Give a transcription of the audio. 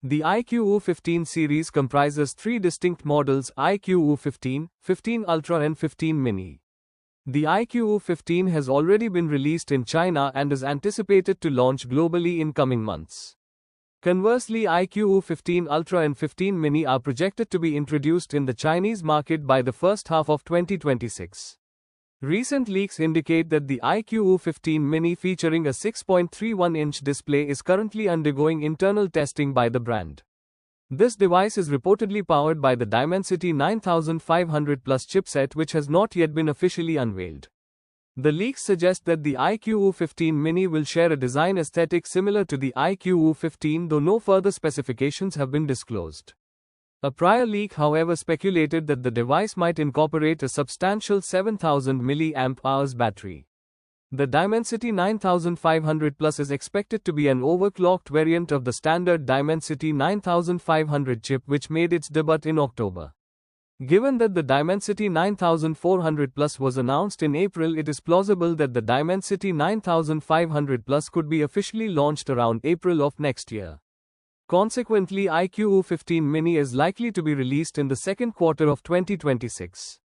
The iQOO 15 series comprises three distinct models: iQOO 15, 15 Ultra and 15 Mini. The iQOO 15 has already been released in China and is anticipated to launch globally in coming months. Conversely, iQOO 15 Ultra and 15 Mini are projected to be introduced in the Chinese market by the first half of 2026. Recent leaks indicate that the iQOO 15 Mini, featuring a 6.31-inch display, is currently undergoing internal testing by the brand. This device is reportedly powered by the Dimensity 9500 Plus chipset, which has not yet been officially unveiled. The leaks suggest that the iQOO 15 Mini will share a design aesthetic similar to the iQOO 15, though no further specifications have been disclosed. A prior leak, however, speculated that the device might incorporate a substantial 7000 mAh battery. The Dimensity 9500 Plus is expected to be an overclocked variant of the standard Dimensity 9500 chip, which made its debut in October. Given that the Dimensity 9400 Plus was announced in April, it is plausible that the Dimensity 9500 Plus could be officially launched around April of next year. Consequently, iQOO 15 Mini is likely to be released in the second quarter of 2026.